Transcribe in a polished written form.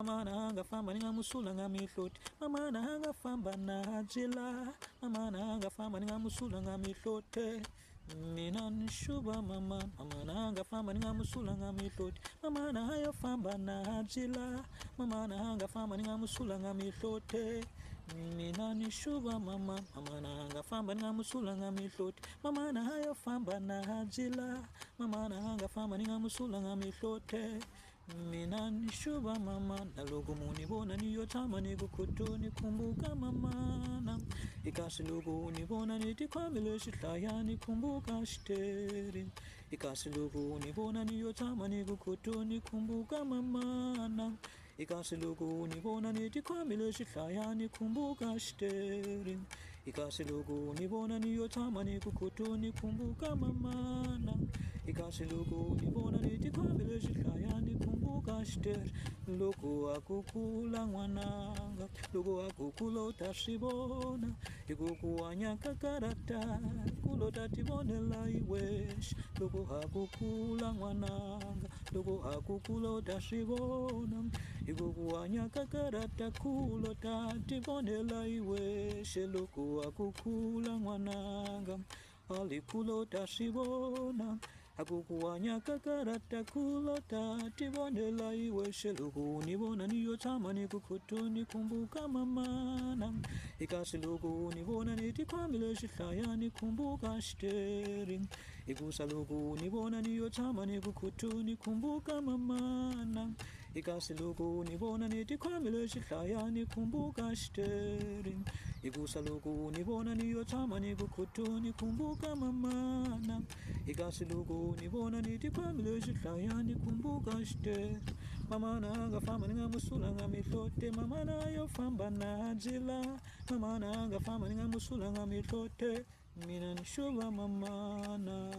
mama nanga famba ningamusula ngamihloti, mama nanga famba najila, mama nanga famba ningamusula ngamihloti. Mina nishuba mama, mama nanga famba ningamusula ngamihloti, mama nayo famba najila, mama nanga famba ningamusula ngamihloti. Mina nishuba mama, mama nanga famba ningamusula ngamihloti, mama nayo famba najila, mama nanga famba ningamusula ngamihloti. Mina nishuba mama, nalogo munibona niyotama nikukutu nikumbuka mama na ikasi logo unibona nitikwamile shihlaya nikumbuka shteri. Ikasi logo unibona niyotama nikukutu nikumbuka mama na ikasi logo unibona nitikwamile shihlaya nikumbuka shteri. Ikasi logo unibona niyotama nikukutu nikumbuka mama na ikasi logo unibona nitikwamile shihlaya nikumbuka shteri. Loko akukula ngwananga, loko akukula utashibona, ikukuanya kakarata, kulota tibonela iwesh. Loko akukula ngwananga, loko akukula utashibona, ikukuanya kakarata, kulota tibonela iwesh. Loko akukula ngwananga, alikula utashibona, akukuanya kakarata, kulota tibonela iweshe. Logo unibona niyotama nikukutu nikumbuka mama na ikasi logo unibona nitikwamile shihlaya nikumbuka shteri. Ikusa logo unibona niyotama nikukutu nikumbuka mama na ikasi logo unibona nitikwamile shihlaya nikumbuka shteri. Ikusa logo unibona niyotama nikukutu nikumbuka mama na ikasi logo unibona nitikwamile shihlaya nikumbuka shteri. Mama nanga famba ningamusula ngamihloti, mama nayo famba najila, mama nanga famba ningamusula ngamihloti. Mina nishuba mama na